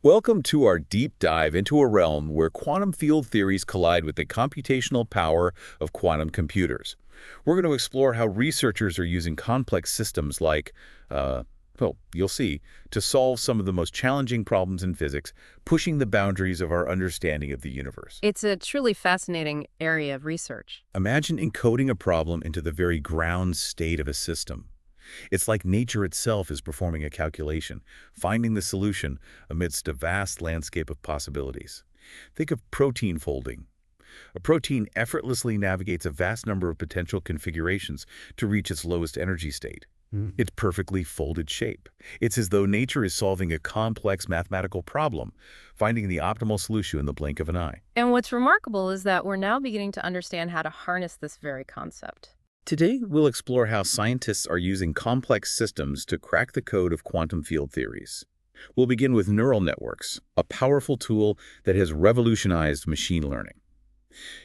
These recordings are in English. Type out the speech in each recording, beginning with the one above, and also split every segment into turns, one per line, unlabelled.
Welcome to our deep dive into a realm where quantum field theories collide with the computational power of quantum computers. We're going to explore how researchers are using complex systems like, you'll see, to solve some of the most challenging problems in physics, pushing the boundaries of our understanding of the universe.
It's a truly fascinating area of research.
Imagine encoding a problem into the very ground state of a system. It's like nature itself is performing a calculation, finding the solution amidst a vast landscape of possibilities. Think of protein folding. A protein effortlessly navigates a vast number of potential configurations to reach its lowest energy state. Its perfectly folded shape. It's as though nature is solving a complex mathematical problem, finding the optimal solution in the blink of an eye.
And what's remarkable is that we're now beginning to understand how to harness this very concept.
Today, we'll explore how scientists are using complex systems to crack the code of quantum field theories. We'll begin with neural networks, a powerful tool that has revolutionized machine learning.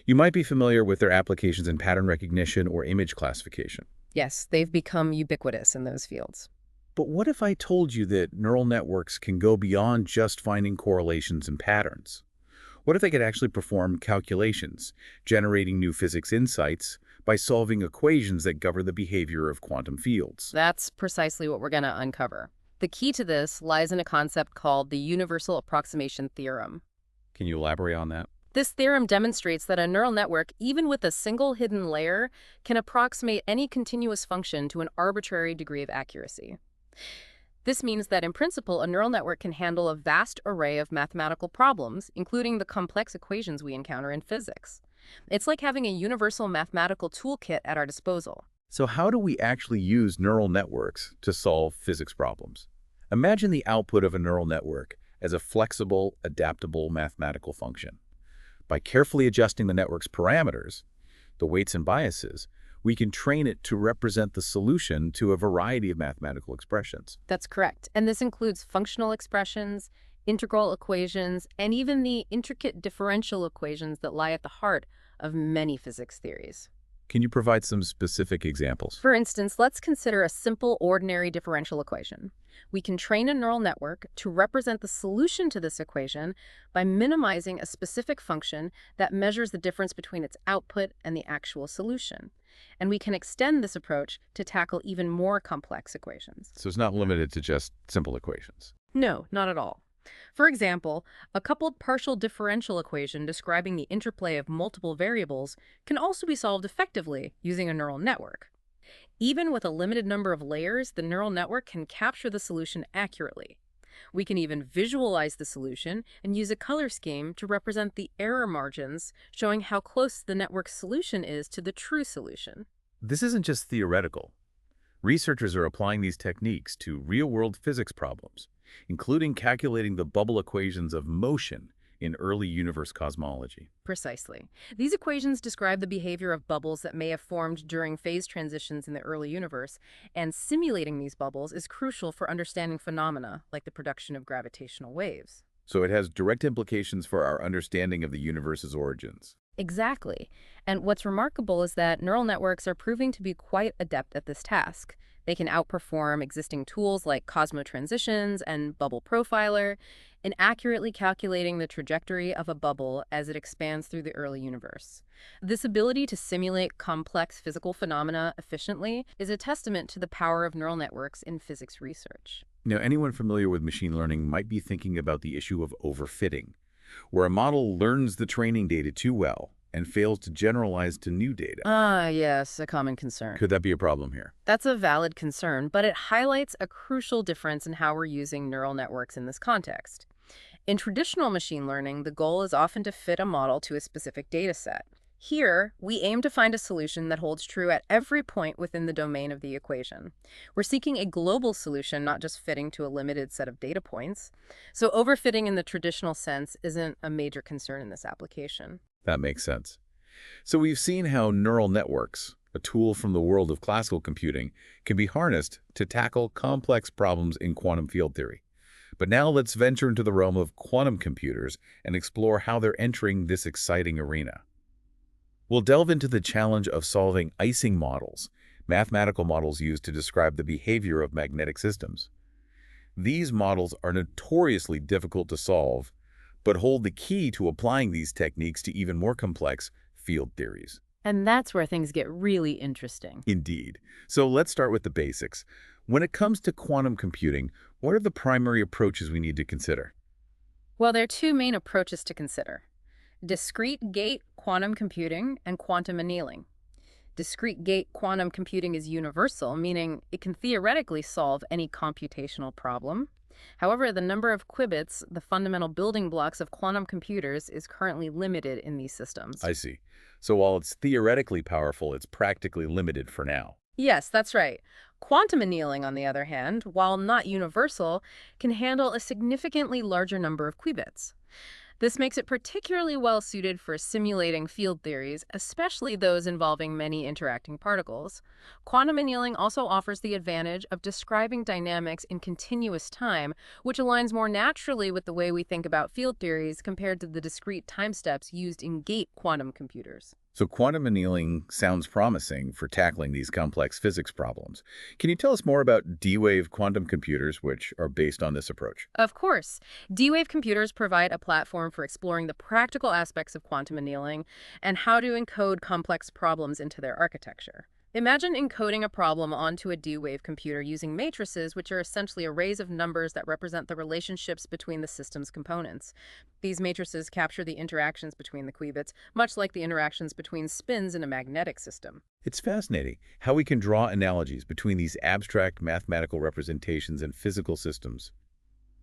You might be familiar with their applications in pattern recognition or image classification.
Yes, they've become ubiquitous in those fields.
But what if I told you that neural networks can go beyond just finding correlations and patterns? What if they could actually perform calculations, generating new physics insights by solving equations that govern the behavior of quantum fields?
That's precisely what we're going to uncover. The key to this lies in a concept called the universal approximation theorem.
Can you elaborate on that?
This theorem demonstrates that a neural network, even with a single hidden layer, can approximate any continuous function to an arbitrary degree of accuracy. This means that in principle, a neural network can handle a vast array of mathematical problems, including the complex equations we encounter in physics. It's like having a universal mathematical toolkit at our disposal.
So how do we actually use neural networks to solve physics problems? Imagine the output of a neural network as a flexible, adaptable mathematical function. By carefully adjusting the network's parameters, the weights and biases, we can train it to represent the solution to a variety of mathematical expressions.
That's correct. And this includes functional expressions, integral equations, and even the intricate differential equations that lie at the heart of many physics theories.
Can you provide some specific examples?
For instance, let's consider a simple ordinary differential equation. We can train a neural network to represent the solution to this equation by minimizing a specific function that measures the difference between its output and the actual solution. And we can extend this approach to tackle even more complex equations.
So it's not limited to just simple equations.
No, not at all. For example, a coupled partial differential equation describing the interplay of multiple variables can also be solved effectively using a neural network. Even with a limited number of layers, the neural network can capture the solution accurately. We can even visualize the solution and use a color scheme to represent the error margins, showing how close the network's solution is to the true solution.
This isn't just theoretical. Researchers are applying these techniques to real-world physics problems, including calculating the bubble equations of motion in early universe cosmology.
Precisely. These equations describe the behavior of bubbles that may have formed during phase transitions in the early universe, and simulating these bubbles is crucial for understanding phenomena like the production of gravitational waves.
So it has direct implications for our understanding of the universe's origins.
Exactly. And what's remarkable is that neural networks are proving to be quite adept at this task. They can outperform existing tools like Cosmotransitions and Bubble Profiler in accurately calculating the trajectory of a bubble as it expands through the early universe. This ability to simulate complex physical phenomena efficiently is a testament to the power of neural networks in physics research.
Now, anyone familiar with machine learning might be thinking about the issue of overfitting, where a model learns the training data too well and fails to generalize to new data.
Yes, a common concern.
Could that be a problem here?
That's a valid concern, but it highlights a crucial difference in how we're using neural networks in this context. In traditional machine learning, the goal is often to fit a model to a specific data set. Here, we aim to find a solution that holds true at every point within the domain of the equation. We're seeking a global solution, not just fitting to a limited set of data points. So overfitting in the traditional sense isn't a major concern in this application.
That makes sense. So we've seen how neural networks, a tool from the world of classical computing, can be harnessed to tackle complex problems in quantum field theory. But now let's venture into the realm of quantum computers and explore how they're entering this exciting arena. We'll delve into the challenge of solving Ising models, mathematical models used to describe the behavior of magnetic systems. These models are notoriously difficult to solve, but hold the key to applying these techniques to even more complex field theories.
And that's where things get really interesting.
Indeed. So let's start with the basics. When it comes to quantum computing, what are the primary approaches we need to consider?
Well, there are two main approaches to consider: discrete gate quantum computing and quantum annealing. Discrete gate quantum computing is universal, meaning it can theoretically solve any computational problem. However, the number of qubits, the fundamental building blocks of quantum computers, is currently limited in these systems.
I see. So while it's theoretically powerful, it's practically limited for now.
Yes, that's right. Quantum annealing, on the other hand, while not universal, can handle a significantly larger number of qubits. This makes it particularly well suited for simulating field theories, especially those involving many interacting particles. Quantum annealing also offers the advantage of describing dynamics in continuous time, which aligns more naturally with the way we think about field theories compared to the discrete time steps used in gate quantum computers.
So quantum annealing sounds promising for tackling these complex physics problems. Can you tell us more about D-Wave quantum computers, which are based on this approach?
Of course, D-Wave computers provide a platform for exploring the practical aspects of quantum annealing and how to encode complex problems into their architecture. Imagine encoding a problem onto a D-Wave computer using matrices, which are essentially arrays of numbers that represent the relationships between the system's components. These matrices capture the interactions between the qubits, much like the interactions between spins in a magnetic system.
It's fascinating how we can draw analogies between these abstract mathematical representations and physical systems.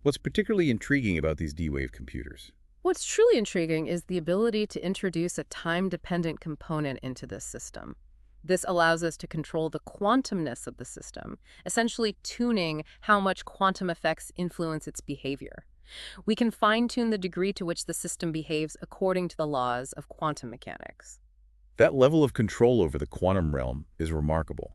What's particularly intriguing about these D-Wave computers?
What's truly intriguing is the ability to introduce a time-dependent component into this system. This allows us to control the quantumness of the system, essentially tuning how much quantum effects influence its behavior. We can fine-tune the degree to which the system behaves according to the laws of quantum mechanics.
That level of control over the quantum realm is remarkable.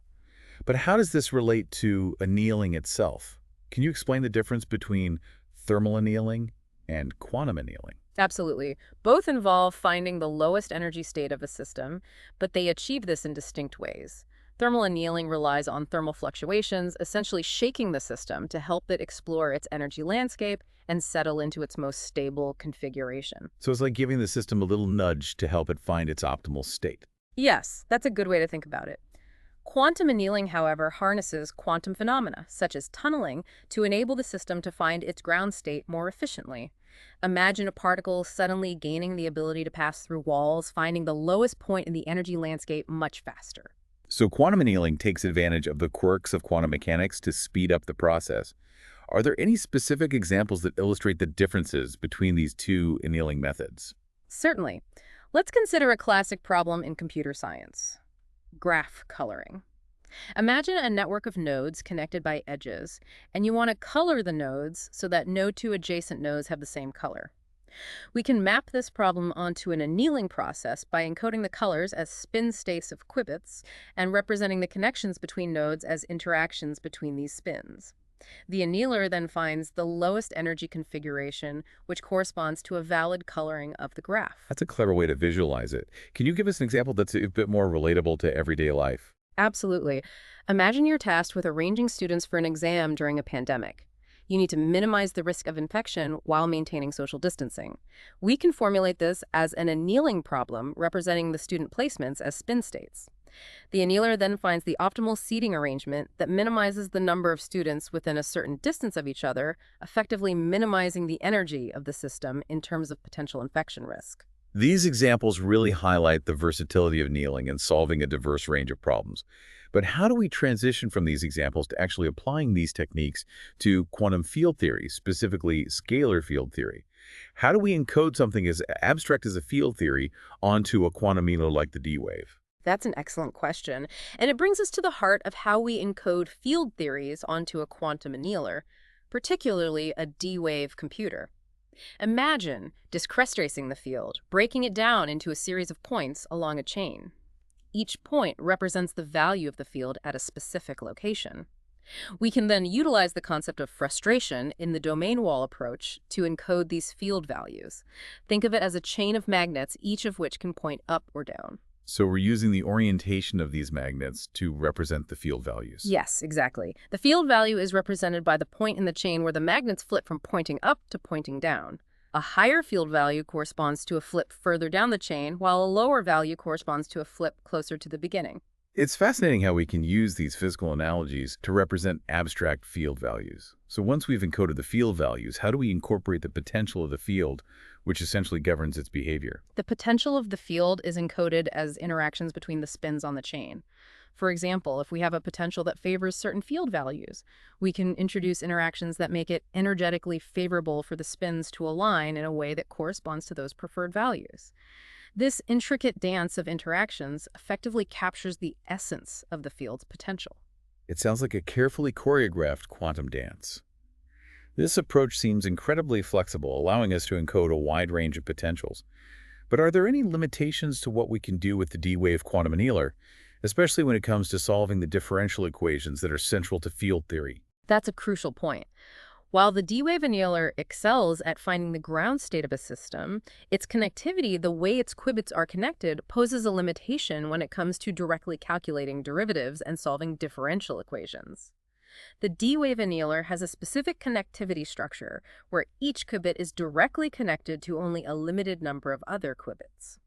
But how does this relate to annealing itself? Can you explain the difference between thermal annealing and quantum annealing?
Absolutely. Both involve finding the lowest energy state of a system, but they achieve this in distinct ways. Thermal annealing relies on thermal fluctuations, essentially shaking the system to help it explore its energy landscape and settle into its most stable configuration.
So it's like giving the system a little nudge to help it find its optimal state.
Yes, that's a good way to think about it. Quantum annealing, however, harnesses quantum phenomena, such as tunneling, to enable the system to find its ground state more efficiently. Imagine a particle suddenly gaining the ability to pass through walls, finding the lowest point in the energy landscape much faster.
So quantum annealing takes advantage of the quirks of quantum mechanics to speed up the process. Are there any specific examples that illustrate the differences between these two annealing methods?
Certainly. Let's consider a classic problem in computer science: graph coloring. Imagine a network of nodes connected by edges, and you want to color the nodes so that no two adjacent nodes have the same color. We can map this problem onto an annealing process by encoding the colors as spin states of qubits and representing the connections between nodes as interactions between these spins. The annealer then finds the lowest energy configuration, which corresponds to a valid coloring of the graph.
That's a clever way to visualize it. Can you give us an example that's a bit more relatable to everyday life?
Absolutely. Imagine you're tasked with arranging students for an exam during a pandemic. You need to minimize the risk of infection while maintaining social distancing. We can formulate this as an annealing problem representing the student placements as spin states. The annealer then finds the optimal seating arrangement that minimizes the number of students within a certain distance of each other, effectively minimizing the energy of the system in terms of potential infection risk.
These examples really highlight the versatility of annealing in solving a diverse range of problems. But how do we transition from these examples to actually applying these techniques to quantum field theory, specifically scalar field theory? How do we encode something as abstract as a field theory onto a quantum annealer like the D-wave?
That's an excellent question, and it brings us to the heart of how we encode field theories onto a quantum annealer, particularly a D-wave computer. Imagine discrestacing the field, breaking it down into a series of points along a chain. Each point represents the value of the field at a specific location. We can then utilize the concept of frustration in the domain wall approach to encode these field values. Think of it as a chain of magnets, each of which can point up or down.
So we're using the orientation of these magnets to represent the field values.
Yes, exactly. The field value is represented by the point in the chain where the magnets flip from pointing up to pointing down. A higher field value corresponds to a flip further down the chain, while a lower value corresponds to a flip closer to the beginning.
It's fascinating how we can use these physical analogies to represent abstract field values. So once we've encoded the field values, how do we incorporate the potential of the field, which essentially governs its behavior?
The potential of the field is encoded as interactions between the spins on the chain. For example, if we have a potential that favors certain field values, we can introduce interactions that make it energetically favorable for the spins to align in a way that corresponds to those preferred values. This intricate dance of interactions effectively captures the essence of the field's potential.
It sounds like a carefully choreographed quantum dance. This approach seems incredibly flexible, allowing us to encode a wide range of potentials. But are there any limitations to what we can do with the D-wave quantum annealer, especially when it comes to solving the differential equations that are central to field theory?
That's a crucial point. While the D-wave annealer excels at finding the ground state of a system, its connectivity, the way its qubits are connected, poses a limitation when it comes to directly calculating derivatives and solving differential equations. The D-wave annealer has a specific connectivity structure where each qubit is directly connected to only a limited number of other qubits.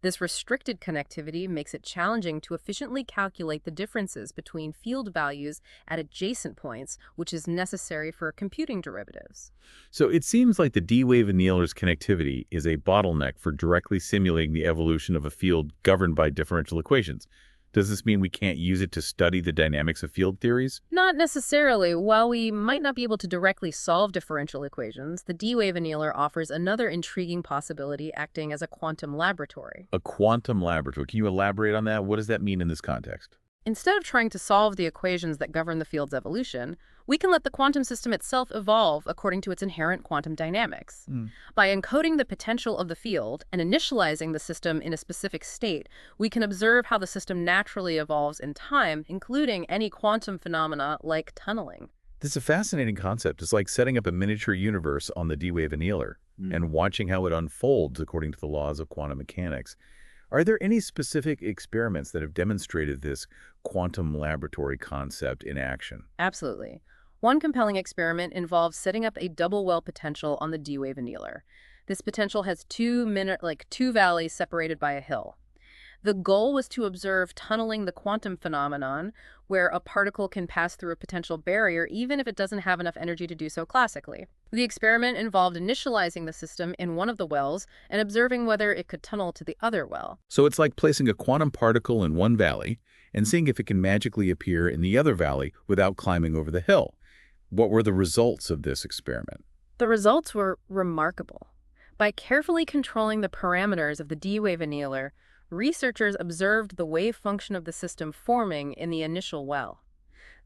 This restricted connectivity makes it challenging to efficiently calculate the differences between field values at adjacent points, which is necessary for computing derivatives.
So it seems like the D-wave annealer's connectivity is a bottleneck for directly simulating the evolution of a field governed by differential equations. Does this mean we can't use it to study the dynamics of field theories?
Not necessarily. While we might not be able to directly solve differential equations, the D-wave annealer offers another intriguing possibility, acting as a quantum laboratory.
A quantum laboratory. Can you elaborate on that? What does that mean in this context?
Instead of trying to solve the equations that govern the field's evolution, we can let the quantum system itself evolve according to its inherent quantum dynamics. By encoding the potential of the field and initializing the system in a specific state, we can observe how the system naturally evolves in time, including any quantum phenomena like tunneling.
This is a fascinating concept. It's like setting up a miniature universe on the D-wave annealer and watching how it unfolds according to the laws of quantum mechanics. Are there any specific experiments that have demonstrated this quantum laboratory concept in action?
Absolutely. One compelling experiment involves setting up a double well potential on the D-wave annealer. This potential has two valleys separated by a hill. The goal was to observe tunneling the quantum phenomenon, where a particle can pass through a potential barrier even if it doesn't have enough energy to do so classically. The experiment involved initializing the system in one of the wells and observing whether it could tunnel to the other well.
So it's like placing a quantum particle in one valley and seeing if it can magically appear in the other valley without climbing over the hill. What were the results of this experiment?
The results were remarkable. By carefully controlling the parameters of the D-wave annealer, researchers observed the wave function of the system forming in the initial well.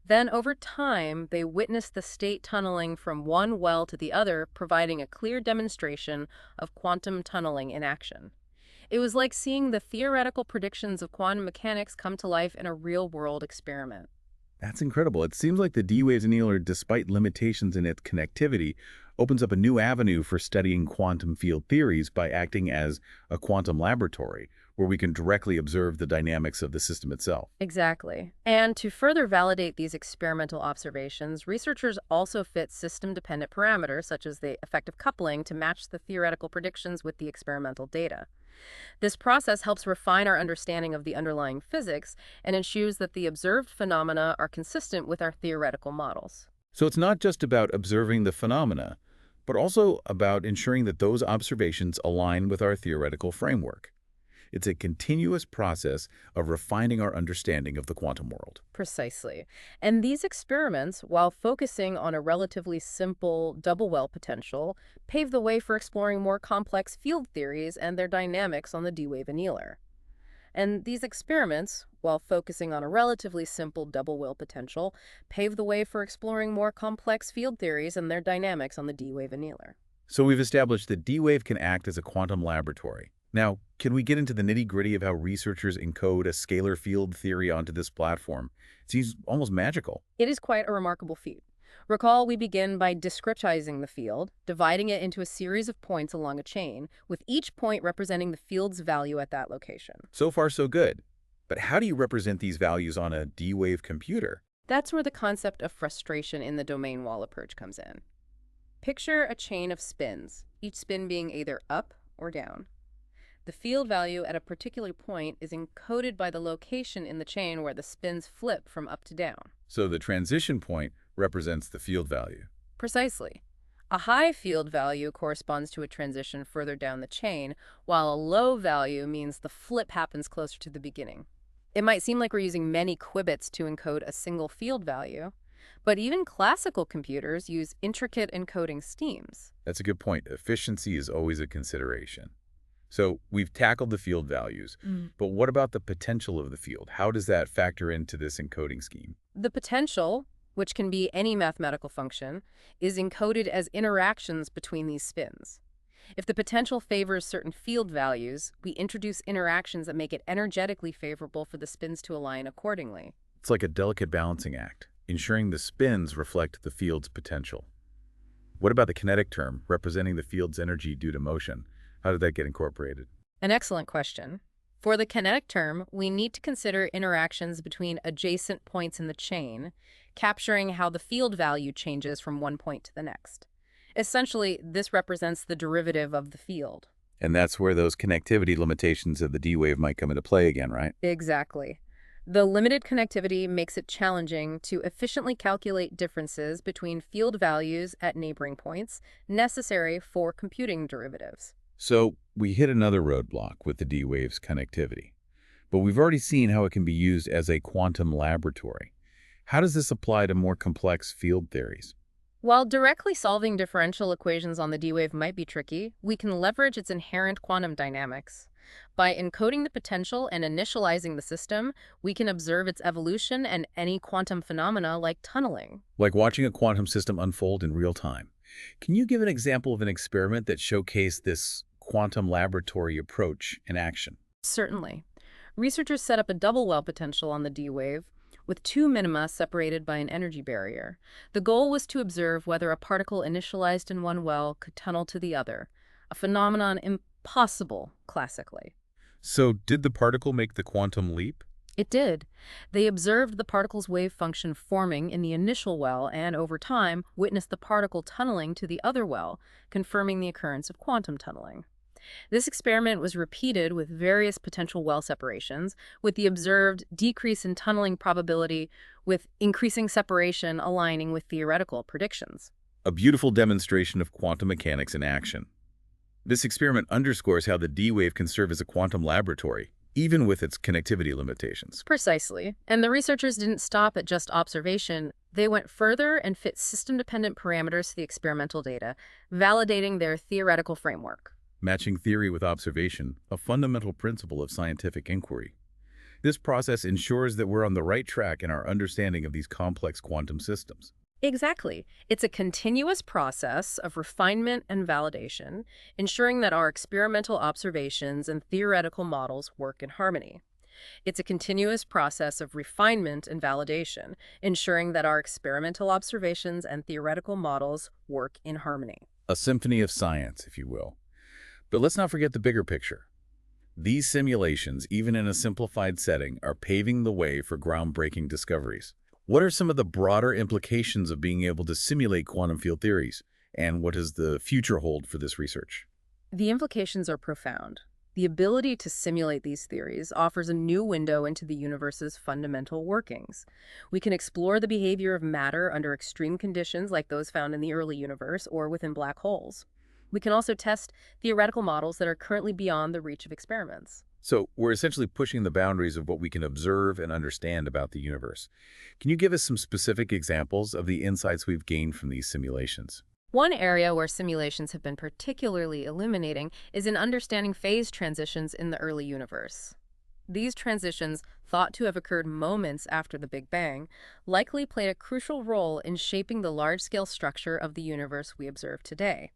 Then, over time, they witnessed the state tunneling from one well to the other, providing a clear demonstration of quantum tunneling in action. It was like seeing the theoretical predictions of quantum mechanics come to life in a real-world experiment.
That's incredible. It seems like the D-wave annealer, despite limitations in its connectivity, opens up a new avenue for studying quantum field theories by acting as a quantum laboratory, where we can directly observe the dynamics of the system itself.
Exactly. And to further validate these experimental observations, researchers also fit system-dependent parameters, such as the effective coupling, to match the theoretical predictions with the experimental data. This process helps refine our understanding of the underlying physics and ensures that the observed phenomena are consistent with our theoretical models.
So it's not just about observing the phenomena, but also about ensuring that those observations align with our theoretical framework. It's a continuous process of refining our understanding of the quantum world.
Precisely. And these experiments, while focusing on a relatively simple double-well potential, pave the way for exploring more complex field theories and their dynamics on the D-wave annealer. And these experiments, while focusing on a relatively simple double-well potential, pave the way for exploring more complex field theories and their dynamics on the D-wave annealer.
So we've established that D-wave can act as a quantum laboratory. Now, can we get into the nitty-gritty of how researchers encode a scalar field theory onto this platform? It seems almost magical.
It is quite a remarkable feat. Recall we begin by discretizing the field, dividing it into a series of points along a chain, with each point representing the field's value at that location.
So far, so good. But how do you represent these values on a D-wave computer?
That's where the concept of frustration in the domain wall approach comes in. Picture a chain of spins, each spin being either up or down. The field value at a particular point is encoded by the location in the chain where the spins flip from up to down.
So the transition point represents the field value.
Precisely. A high field value corresponds to a transition further down the chain, while a low value means the flip happens closer to the beginning. It might seem like we're using many qubits to encode a single field value, but even classical computers use intricate encoding schemes.
That's a good point. Efficiency is always a consideration. So we've tackled the field values, but what about the potential of the field? How does that factor into this encoding scheme?
The potential, which can be any mathematical function, is encoded as interactions between these spins. If the potential favors certain field values, we introduce interactions that make it energetically favorable for the spins to align accordingly.
It's like a delicate balancing act, ensuring the spins reflect the field's potential. What about the kinetic term, representing the field's energy due to motion? How did that get incorporated?
An excellent question. For the kinetic term, we need to consider interactions between adjacent points in the chain, capturing how the field value changes from one point to the next. Essentially, this represents the derivative of the field.
And that's where those connectivity limitations of the D-wave might come into play again, right?
Exactly. The limited connectivity makes it challenging to efficiently calculate differences between field values at neighboring points necessary for computing derivatives.
So we hit another roadblock with the D-wave's connectivity. But we've already seen how it can be used as a quantum laboratory. How does this apply to more complex field theories?
While directly solving differential equations on the D-wave might be tricky, we can leverage its inherent quantum dynamics. By encoding the potential and initializing the system, we can observe its evolution and any quantum phenomena like tunneling.
Like watching a quantum system unfold in real time. Can you give an example of an experiment that showcased this quantum laboratory approach in action?
Certainly. Researchers set up a double well potential on the D-wave with two minima separated by an energy barrier. The goal was to observe whether a particle initialized in one well could tunnel to the other, a phenomenon impossible classically.
So did the particle make the quantum leap?
It did. They observed the particle's wave function forming in the initial well and, over time, witnessed the particle tunneling to the other well, confirming the occurrence of quantum tunneling. This experiment was repeated with various potential well separations, with the observed decrease in tunneling probability with increasing separation aligning with theoretical predictions.
A beautiful demonstration of quantum mechanics in action. This experiment underscores how the D-wave can serve as a quantum laboratory, even with its connectivity limitations.
Precisely. And the researchers didn't stop at just observation. They went further and fit system-dependent parameters to the experimental data, validating their theoretical framework.
Matching theory with observation, a fundamental principle of scientific inquiry. This process ensures that we're on the right track in our understanding of these complex quantum systems.
Exactly. It's a continuous process of refinement and validation, ensuring that our experimental observations and theoretical models work in harmony. It's a continuous process of refinement and validation, ensuring that our experimental observations and theoretical models work in harmony.
A symphony of science, if you will. But let's not forget the bigger picture. These simulations, even in a simplified setting, are paving the way for groundbreaking discoveries. What are some of the broader implications of being able to simulate quantum field theories? And what does the future hold for this research?
The implications are profound. The ability to simulate these theories offers a new window into the universe's fundamental workings. We can explore the behavior of matter under extreme conditions like those found in the early universe or within black holes. We can also test theoretical models that are currently beyond the reach of experiments.
So we're essentially pushing the boundaries of what we can observe and understand about the universe. Can you give us some specific examples of the insights we've gained from these simulations?
One area where simulations have been particularly illuminating is in understanding phase transitions in the early universe. These transitions, thought to have occurred moments after the Big Bang, likely played a crucial role in shaping the large-scale structure of the universe we observe today.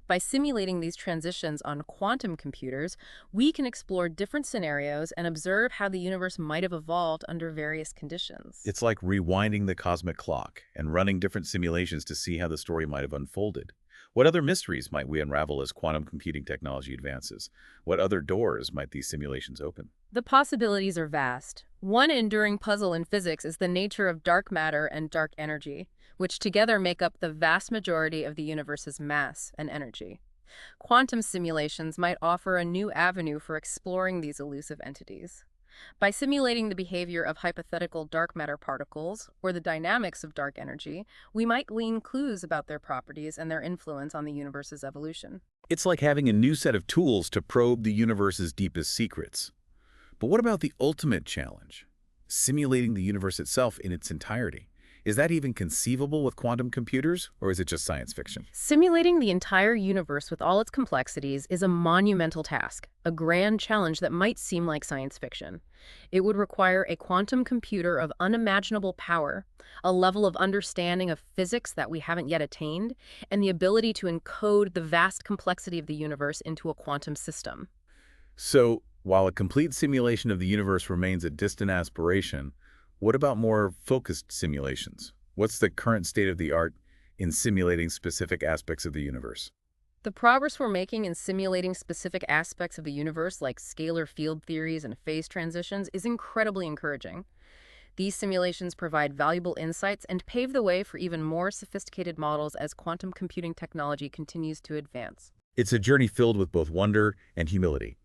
By simulating these transitions on quantum computers, we can explore different scenarios and observe how the universe might have evolved under various conditions.
It's like rewinding the cosmic clock and running different simulations to see how the story might have unfolded. What other mysteries might we unravel as quantum computing technology advances? What other doors might these simulations open?
The possibilities are vast. One enduring puzzle in physics is the nature of dark matter and dark energy, which together make up the vast majority of the universe's mass and energy. Quantum simulations might offer a new avenue for exploring these elusive entities. By simulating the behavior of hypothetical dark matter particles or the dynamics of dark energy, we might glean clues about their properties and their influence on the universe's evolution.
It's like having a new set of tools to probe the universe's deepest secrets. But what about the ultimate challenge? Simulating the universe itself in its entirety. Is that even conceivable with quantum computers, or is it just science fiction?
Simulating the entire universe with all its complexities is a monumental task, a grand challenge that might seem like science fiction. It would require a quantum computer of unimaginable power, a level of understanding of physics that we haven't yet attained, and the ability to encode the vast complexity of the universe into a quantum system.
So, while a complete simulation of the universe remains a distant aspiration, what about more focused simulations? What's the current state of the art in simulating specific aspects of the universe?
The progress we're making in simulating specific aspects of the universe, like scalar field theories and phase transitions, is incredibly encouraging. These simulations provide valuable insights and pave the way for even more sophisticated models as quantum computing technology continues to advance.
It's a journey filled with both wonder and humility.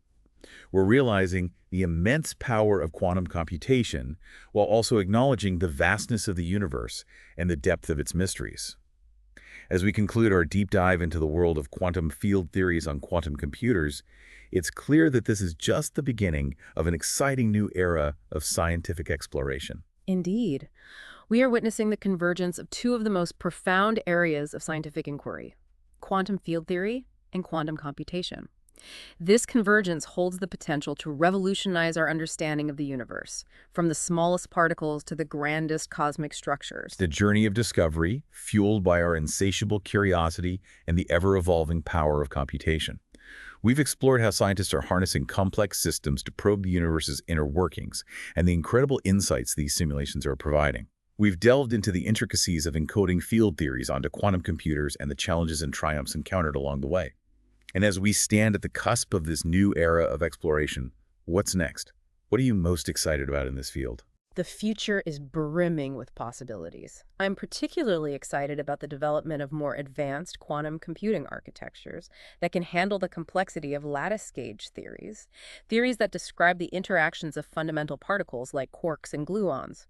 We're realizing the immense power of quantum computation while also acknowledging the vastness of the universe and the depth of its mysteries. As we conclude our deep dive into the world of quantum field theories on quantum computers, it's clear that this is just the beginning of an exciting new era of scientific exploration.
Indeed, we are witnessing the convergence of two of the most profound areas of scientific inquiry: quantum field theory and quantum computation. This convergence holds the potential to revolutionize our understanding of the universe, from the smallest particles to the grandest cosmic structures.
The journey of discovery, fueled by our insatiable curiosity and the ever-evolving power of computation. We've explored how scientists are harnessing complex systems to probe the universe's inner workings and the incredible insights these simulations are providing. We've delved into the intricacies of encoding field theories onto quantum computers and the challenges and triumphs encountered along the way. And as we stand at the cusp of this new era of exploration, what's next? What are you most excited about in this field?
The future is brimming with possibilities. I'm particularly excited about the development of more advanced quantum computing architectures that can handle the complexity of lattice-gauge theories, theories that describe the interactions of fundamental particles like quarks and gluons.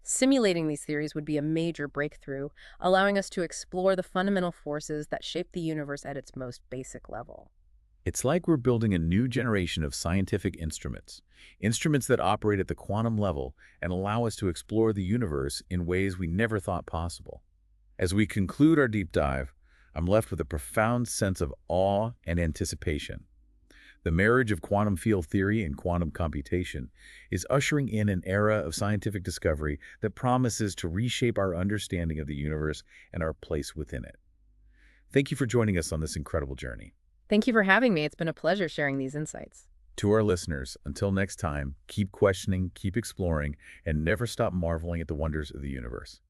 Simulating these theories would be a major breakthrough, allowing us to explore the fundamental forces that shape the universe at its most basic level.
It's like we're building a new generation of scientific instruments, instruments that operate at the quantum level and allow us to explore the universe in ways we never thought possible. As we conclude our deep dive, I'm left with a profound sense of awe and anticipation. The marriage of quantum field theory and quantum computation is ushering in an era of scientific discovery that promises to reshape our understanding of the universe and our place within it. Thank you for joining us on this incredible journey.
Thank you for having me. It's been a pleasure sharing these insights.
To our listeners, until next time, keep questioning, keep exploring, and never stop marveling at the wonders of the universe.